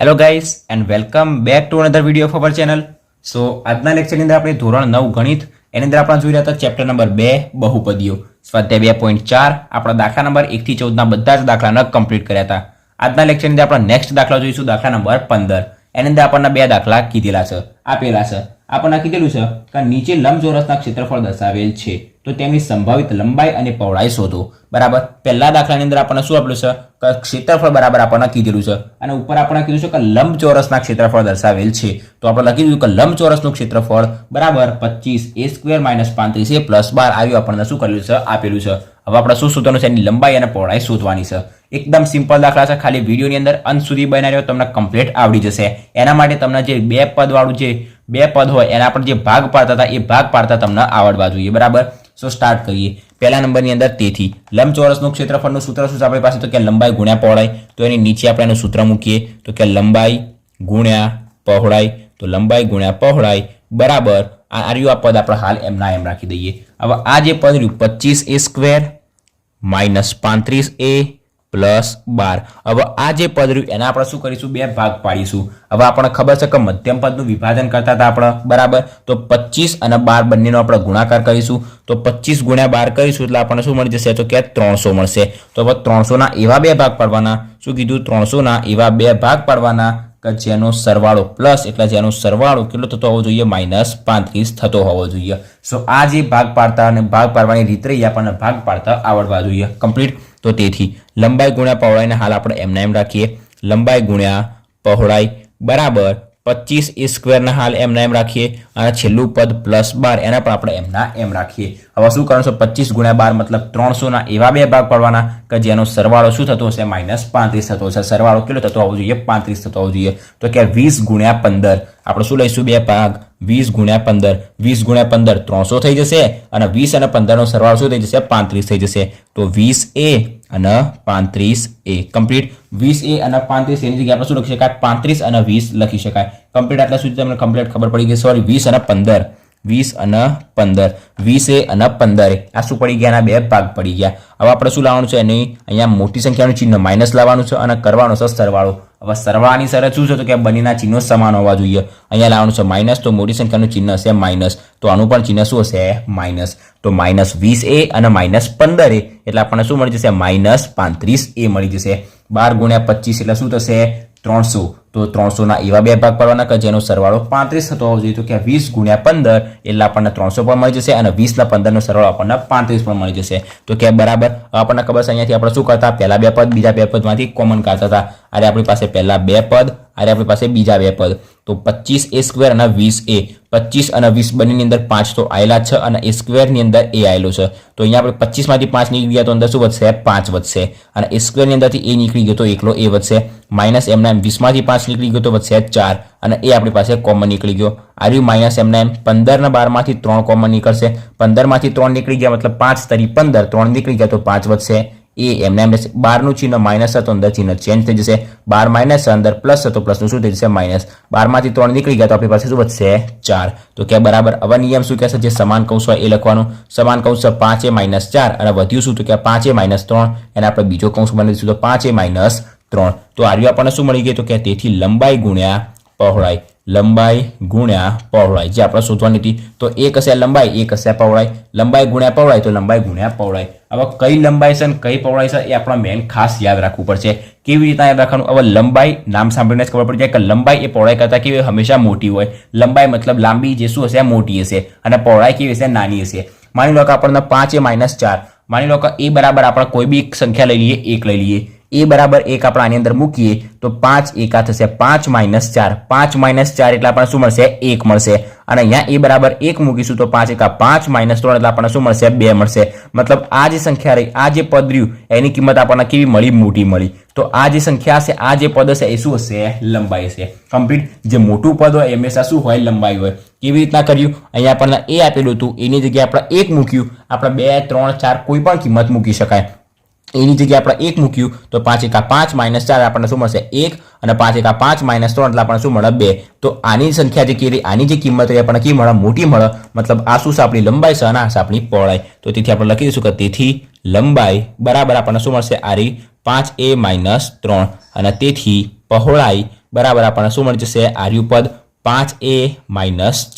Hello guys and welcome back to another video of our channel. So આજના લેક્ચરની અંદર આપણે ધોરણ 9 ગણિત એની અંદર આપણે જોઈ રહ્યા હતા ચેપ્ટર નંબર 2 બહુપદીઓ સ્વાધ્યાય 2.4 આપણા દાખલા નંબર 1 થી 14 ના બધા જ દાખલાને કમ્પ્લીટ કર્યા હતા. આજના લેક્ચરની અંદર આપણે નેક્સ્ટ દાખલા જોઈશું, દાખલા નંબર 15. એની અંદર આપણને બે દાખલા કીધેલા છે. આપેલા છે આપણને કીધેલું છે કે નીચે લંબચોરસના ક્ષેત્રફળ દર્શાવેલ છે તો તેમની સંભવિત લંબાઈ અને પહોળાઈ શોધો. બરાબર, પહેલા દાખલાની અંદર આપણને શું આપેલું છે કે ક્ષેત્રફળ બરાબર આપણને કીધેલું છે અને ઉપર આપણને કીધું છે કે લંબચોરસના ક્ષેત્રફળ દર્શાવેલ છે. તો આપણે લખી દીધું કે લંબચોરસનું ક્ષેત્રફળ બરાબર 25a² - 35a + 12 આવ્યું આપણને શું કરેલું છે આપેલું છે. હવે આપણે શું શોધવાનું છે? એની લંબાઈ અને પહોળાઈ શોધવાની છે. એકદમ સિમ્પલ દાખલા છે, ખાલી વિડીયોની અંદર અંત સુધી બનાવ્યો તમને કમ્પ્લીટ આવડી જશે. એના માટે તમને જે બે પદ વાળું જે બે પદ હોય એના પર જે ભાગ પાડતા હતા એ ભાગ પાડતા તમને આવડવા જોઈએ. બરાબર, સો સ્ટાર્ટ કરીએ. પહેલા નંબરની અંદર તેથી લંબચોરસનું ક્ષેત્રફળનું સૂત્ર શું છે આપણી પાસે? તો કે લંબાઈ ગુણ્યા પહોળાઈ. તો એની નીચે આપણે એનું સૂત્ર મૂકીએ તો કે લંબાઈ ગુણ્યા પહોળાઈ. તો લંબાઈ ગુણ્યા પહોળાઈ બરાબર આ રહ્યું આ પદ આપણે હાલ એમના એમ રાખી દઈએ. હવે આ જે પદ રહ્યું 25a² - 35a + 12. હવે આ જે પદ રહ્યું એના આપણે શું કરીશું? બે ભાગ પાડીશું. હવે આપણને ખબર છે કે મધ્યમ પદનું વિભાજન કરતા હતા આપણે. બરાબર, તો 25 અને 12 બંનેનો આપણે ગુણાકાર કરીશું. તો 25 ગુણ્યા 12 કરીશું એટલે આપણને શું મળી જશે? તો કે 300 મળશે. તો હવે 300 ના એવા બે ભાગ પાડવાના. શું કીધું? 300 ના એવા બે ભાગ પાડવાના કે જેનો સરવાળો પ્લસ એટલે જેનો સરવાળો કેટલો થતો હોવો જોઈએ? -35 થતો હોવો જોઈએ. સો આ જે ભાગ પાડતા અને ભાગ પાડવાની રીત રહી આપણને ભાગ પાડતા આવડવા જોઈએ. કમ્પ્લીટ. તો તેથી લંબાઈ ગુણ્યા પહોળાઈને હાલ આપણે એમના એમ રાખીએ. લંબાઈ ગુણ્યા પહોળાઈ બરાબર 25a² ના હાલ એમના એમ રાખીએ અને છેલ્લું પદ +12 એના પણ આપણે એમના એમ રાખીએ. હવે શું કરવાનું છે? 25 ગુણ્યા 12 મતલબ 300 ના એવા બે ભાગ પાડવાના કે જેનો સરવાળો શું થતો હશે? -35 થતો હશે. સરવાળો કેટલો થતો હોવો જોઈએ? 35 થતો હોવો જોઈએ. તો કે 20 ગુણ્યા 15 આપણે શું લઈશું? બે ભાગ 20 ગુણ્યા 15. 20 ગુણ્યા 15 300 થઈ જશે અને 20 અને 15 નો સરવાળો શું થઈ જશે? 35 થઈ જશે. તો 20a અને 35a કમ્પ્લીટ. 20a અને 35 એની જગ્યાએ આપણે શું લખી શકાય? 35 અને 20 લખી શકાય. કમ્પ્લીટ. આટલા સુધી તમને કમ્પ્લીટ ખબર પડી ગઈ. સોરી, 20 અને 15. 20 અને 15. 20a અને 15 આ શું પડી ગયા? બે ભાગ પડી ગયા. હવે આપણે શું લાવવાનું છે? એની અહીંયા મોટી સંખ્યાનું ચિહ્ન માઇનસ લાવવાનું છે અને કરવાનો છે સરવાળો. હવે સરવાળાની શરત શું છે? તો કે બંનેના ચિહ્નો સમાન હોવા જોઈએ. અહીંયા લાવવાનું છે માઇનસ, તો મોટી સંખ્યાનું ચિહ્ન હશે માઇનસ, તો આનું પણ ચિહ્ન શું હશે? માઇનસ. તો -20a અને -15a એટલે આપણને શું મળી જશે? -35a મળી જશે. 12 ગુણ્યા 25 એટલે શું થશે? 300. તો 300 ના એવા બે ભાગ પાડવાના કે જેનો સરવાળો 35 થતો હોવો જોઈએ. તો કે 20 ગુણ્યા 15 એટલે આપણને 300 પણ મળી જશે અને 20 ના 15 નો સરવાળો આપણને 35 પણ મળી જશે. તો કે બરાબર. આપણને ખબર છે અહીંયાથી આપણે શું કરતા? પહેલા બે પદ બીજા બે પદમાંથી કોમન કાઢતા હતા. અરે આપણી પાસે પહેલા બે પદ, અરે આપણી પાસે બીજા બે પદ. તો 25a² અને 20a. 25 અને 20 બંનેની અંદર 5 તો આયેલા છે અને a² ની અંદર a આયેલો છે. તો અહીંયા આપણે 25 માંથી 5 નીકળી ગયા તો અંદર શું વધશે? 5 વધશે અને a² ની અંદરથી a નીકળી ગયો તો એકલો a વધશે. માઇનસ એમના 20 માંથી 5 નીકળી ગયો તો વધશે 4 અને એ આપણી પાસે કોમન નીકળી ગયો. આવ્યું માઇનસ એમના 15 ને 12 માંથી 3 કોમન નીકળશે. 15 માંથી 3 નીકળી ગયા મતલબ 5 તરી 15, 3 નીકળી ગયા તો 5 વધશે. એ એમને 12 નું ચિહ્ન માઇનસ હતો, અંદર ચિહ્ન ચેન્જ થઈ જશે. 12 માઇનસ અંદર પ્લસ હતો, પ્લસ નું શું થઈ જશે? માઇનસ. 12 માંથી 3 નીકળી ગયા તો આપણી પાસે શું વધશે? 4. તો કે બરાબર. હવે નિયમ શું કહેશે? જે સમાન કૌંસ હોય એ લખવાનું. સમાન કૌંસ 5a - 4 અને વધ્યું શું? તો કે 5a - 3 એને આપણે બીજો કૌંસ બનાવી દઈશું તો 5a - 3. તો આ આપણને શું મળી ગયું? તો કે તેથી લંબાઈ ગુણ્યા પહોળાઈ. લંબાઈ ગુણ્યા પહોળાઈ જે આપણે શોધવાની હતી. તો એક હશે લંબાઈ, એક હશે પહોળાઈ. લંબાઈ ગુણ્યા પહોળાઈ તો લંબાઈ ગુણ્યા પહોળાઈ. હવે કઈ લંબાઈ છે અને કઈ પહોળાઈ છે એ આપણે મેન ખાસ યાદ રાખવું પડશે. કેવી રીતે યાદ રાખવાનું? હવે લંબાઈ નામ સાંભળીને જ ખબર પડી જાય કે લંબાઈ એ પહોળાઈ કરતા કેવી હંમેશા મોટી હોય. લંબાઈ મતલબ લાંબી જે શું હશે? મોટી હશે અને પહોળાઈ કેવી હશે? નાની હશે. માની લો કે આપણને 5a - 4 માની લો કે એ બરાબર આપણે કોઈ બી સંખ્યા લઈ લઈએ, 1 લઈ લઈએ. એ બરાબર 1 આપણે આની અંદર મૂકીએ તો 5 એકા થશે 5 - 4. 5 - 4 એટલે આપણને શું મળશે? 1 મળશે અને અહીંયા એ બરાબર 1 મૂકીશું તો 5 એકા 5 - 3 એટલે આપણને શું મળશે? 2 મળશે. મતલબ આ જે સંખ્યા રહી, આ જે પદ રહ્યું એની કિંમત આપણને કેવી મળી? મોટી મળી. તો આ જે સંખ્યા હશે, આ જે પદ હશે એ શું હશે? લંબાઈ હશે. કમ્પ્લીટ. જે મોટું પદ હોય એ હંમેશા શું હોય? લંબાઈ હોય. કેવી રીતના કર્યું? અહીંયા આપણને એ આપેલું હતું, એની જગ્યાએ આપણે 1 મૂક્યું. આપણે 2, 3, 4 કોઈ પણ કિંમત મૂકી શકાય. એની જગ્યાએ આપણે 1 મૂક્યું તો 5 એકા 5 - 4 આપણને શું મળશે? 1 અને 5 એકા 5 - 3 એટલે આપણને શું મળે? 2. તો આની સંખ્યા જે કેવી, આની જે કિંમત હોય આપણને કેવી મળે? મોટી મળે. મતલબ આ શું છે? આપણી લંબાઈ છે અને આ છે આપણી પહોળાઈ. તો તેથી આપણે લખી દઈશું કે તેથી લંબાઈ બરાબર આપણને શું મળશે? આ 5a - 3 અને તેથી પહોળાઈ બરાબર આપણને શું મળી જશે આર્યુપદ 5a -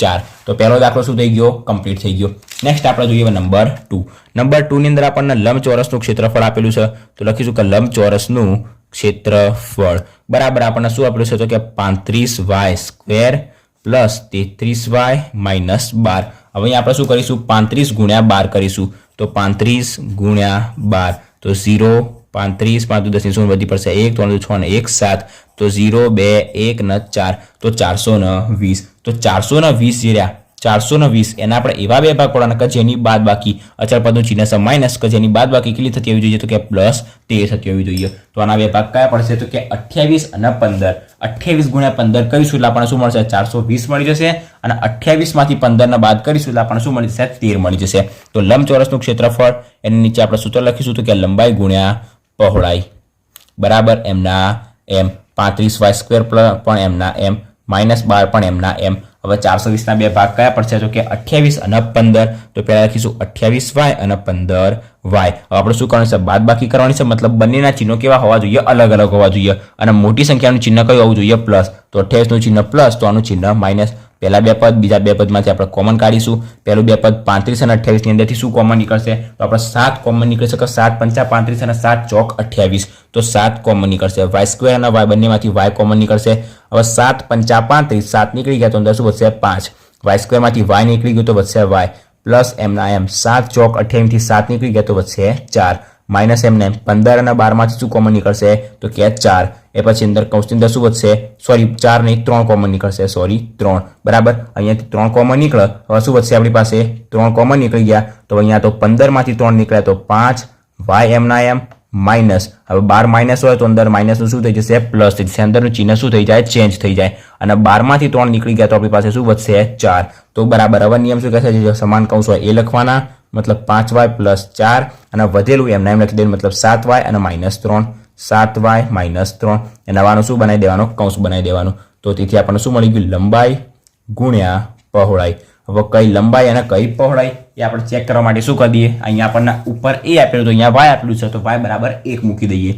4. તો પહેલો દાખલો શું થઈ ગયો કમ્પ્લીટ થઈ ગયો. નેક્સ્ટ આપણે જોઈએ નંબર 2. નંબર 2 ની અંદર આપણને લંબચોરસનું ક્ષેત્રફળ આપેલું છે. તો લખીશું કે લંબચોરસનું ક્ષેત્રફળ બરાબર આપણને શું આપેલું છે તો કે 35y² પ્લસ 33y - 12. હવે અહીંયા આપણે શું કરીશું 35 ગુણ્યા 12 કરીશું. તો 35 ગુણ્યા 12 તો 0 35 5 10 ની 0 વધી પડશે 1 3 6 ને 1 7 તો 0 2 1 ને 4 તો 420. તો 420 જે રહ્યા 420 એના આપણે એવા બે ભાગ પડવાના કે જેની બાદ બાકી અચળ પદનું ચિહ્ન છે માઇનસ કે જેની બાદ બાકી કેટલી થતી હોવી જોઈએ તો કે પ્લસ 13 થતી હોવી જોઈએ. તો આના બે ભાગ કયા પડશે તો કે 28 અને 15. 28 ગુણ્યા 15 કરીશું એટલે આપણને શું મળશે 420 મળી જશે અને 28 માંથી 15 ને બાદ કરીશું એટલે આપણને શું મળી જશે 13 મળી જશે. તો લંબચોરસનું ક્ષેત્રફળ એની નીચે આપણે સૂત્ર લખીશું તો કે લંબાઈ ગુણ્યા પહોળાઈ બરાબર એમના એમ 35y² પણ એમના એમ -12 પણ એમના એમ. હવે 420 ના બે ભાગ કયા પડશે તો કે 28 અને 15. તો પહેલા લખીશું 28y અને 15y. હવે આપણે શું કરવાનું છે બાદબાકી કરવાની છે મતલબ બંનેના ચિહ્નો કેવા હોવા જોઈએ અલગ અલગ હોવા જોઈએ અને મોટી સંખ્યાનું ચિહ્ન કયું હોવું જોઈએ પ્લસ. તો 28 નું ચિહ્ન પ્લસ તો આનું ચિહ્ન માઇનસ. પહેલા બે પદ બીજા બે પદમાંથી આપણે કોમન કાઢીશું. પહેલું બે પદ 35 અને 28 ની અંદરથી શું કોમન નીકળશે તો આપણે 7 કોમન નીકળશે કે 7 પંચા 35 અને 7 ચોક 28 તો 7 કોમન નીકળશે. y² અને y બંનેમાંથી y કોમન નીકળશે. હવે 7 પંચા 35 7 નીકળી ગયા તો અંદર શું વધશે 5 y² માંથી y નીકળી ગયું તો વધશે y પ્લસ એમના એમ 7 ચોક 28 થી 7 નીકળી ગયા તો વધશે 4 માઇનસ એમને 15 અને 12 માંથી શું કોમન નીકળશે તો કે 4 એ પછી અંદર કૌંસની અંદર શું વધશે સોરી 4 નહીં 3 કોમન નીકળશે સોરી 3 બરાબર અહીંયાથી 3 કોમન નીકળે. હવે શું વધશે આપણી પાસે 3 કોમન નીકળી ગયા તો અહીંયા તો 15 માંથી 3 નીકળ્યા તો 5 y એમના એમ માઇનસ. હવે 12 માઇનસ હોય તો અંદર માઇનસનું શું થઈ જશે પ્લસ થઈ જશે. અંદરનું ચિહ્ન શું થઈ જાય ચેન્જ થઈ જાય અને 12 માંથી 3 નીકળી ગયા તો આપણી પાસે શું વધશે 4. તો બરાબર હવે નિયમ શું કહે છે સમાન કૌંસ હોય એ લખવાના મતલબ 5y + 4 અને વધેલું એમના એમ લખી દેવાનું મતલબ 7y અને -3 7y - 3 એ નવાનું શું બનાવી દેવાનું કૌંસ બનાવી દેવાનું. તો તેથી આપણને શું મળી ગયું લંબાઈ ગુણ્યા પહોળાઈ. હવે કઈ લંબાઈ અને કઈ પહોળાઈ એ આપણે ચેક કરવા માટે શું કરી દઈએ અહીંયા આપણને ઉપર a આપેલું તો અહીંયા y આપેલું છે તો y બરાબર 1 મૂકી દઈએ.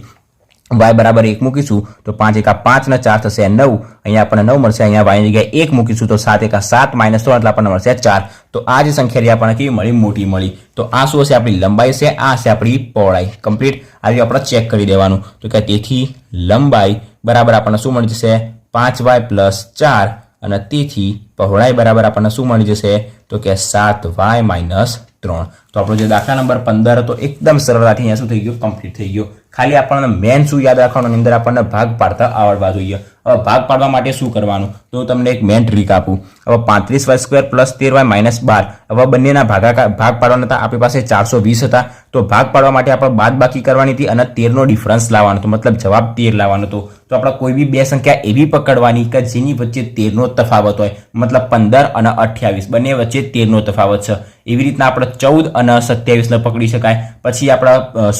y બરાબર 1 મૂકીશું તો 5 × 5 ને 4 થશે 9 અહીંયા આપણને 9 મળશે. અહીંયા y ની જગ્યાએ 1 મૂકીશું તો 7 × 7 - 3 એટલે આપણને મળશે 4. તો આ જે સંખ્યા આપણને કેવી મળી મોટી મળી. તો આ શું હશે આપણી લંબાઈ છે આ હશે આપણી પહોળાઈ કમ્પ્લીટ. આવી આપણે ચેક કરી દેવાનું તો કે તેથી લંબાઈ બરાબર આપણને શું મળી જશે 5y + 4 અને તેથી પહોળાઈ બરાબર આપણને શું મળી જશે તો કે 7y - 3. તો આપણો જે દાખલા નંબર 15 હતો એકદમ સરળતાથી અહીંયા શું થઈ ગયો કમ્પ્લીટ થઈ ગયો. ખાલી આપણને મેન શું યાદ રાખવાનું અંદર આપણને ભાગ પાડતા આવડવા જોઈએ. હવે ભાગ પાડવા માટે શું કરવાનું તો હું તમને એક મેન ટ્રીક આપું. હવે 35y² + 13y - 12 હવે બંનેના ભાગ પાડવાના હતા આપણી પાસે 420 હતા. તો ભાગ પાડવા માટે આપણે બાદબાકી કરવાની હતી અને 13 નો ડિફરન્સ લાવવાનો હતો મતલબ જવાબ 13 લાવવાનો હતો. તો આપણે કોઈ બી બે સંખ્યા એવી પકડવાની કે જેની વચ્ચે 13 નો તફાવત હોય મતલબ 15 અને 28 બંને વચ્ચે 13 નો તફાવત છે. એવી રીતના આપણે 14 અને 27 ને પકડી શકાય. પછી આપણે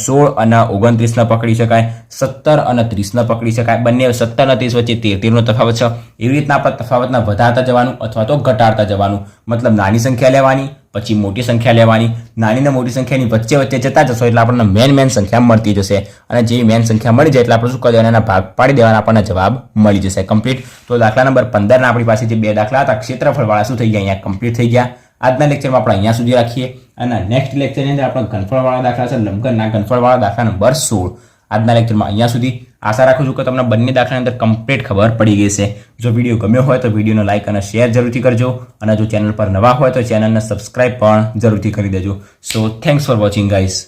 16 અને 29 ને પકડી શકાય 17 અને 30 ને પકડી શકાય. બંને 17 અને 30 વચ્ચે 13 નો તફાવત છે. એવી રીતના આપણે તફાવતના વધારતા જવાનું અથવા તો ઘટાડતા જવાનું મતલબ નાની સંખ્યા લેવાની પછી મોટી સંખ્યા લેવાની. નાની અને મોટી સંખ્યાની વચ્ચે વચ્ચે જતા જશો એટલે આપણને મેન સંખ્યા મળતી જશે અને જે મેન સંખ્યા મળી જાય એટલે આપણે શું કરી દેવાના એના ભાગ પાડી દેવાના આપણને જવાબ મળી જશે કમ્પ્લીટ. તો દાખલા નંબર 15 ના આપણી પાસે જે બે દાખલા હતા ક્ષેત્રફળવાળા શું થઈ ગયા અહીંયા કમ્પ્લીટ થઈ ગયા. આજના લેક્ચરમાં આપણે અહીંયા સુધી રાખીએ અને નેક્સ્ટ લેક્ચરની અંદર આપણે ઘનફળવાળા દાખલા છે લંબઘનના ઘનફળવાળા દાખલા નંબર 16. આજના લેક્ચરમાં અહીંયા સુધી. આશા રાખું છું કે તમને બંને દાખલાની અંદર કમ્પ્લીટ ખબર પડી ગઈ છે. જો વિડીયો ગમ્યો હોય તો વિડીયોને લાઇક અને શેર જરૂરથી કરજો અને જો ચેનલ પર નવા હોય તો ચેનલને સબસ્ક્રાઇબ પણ જરૂરથી કરી દેજો. સો થેન્ક્સ ફોર વોચિંગ ગાઈઝ.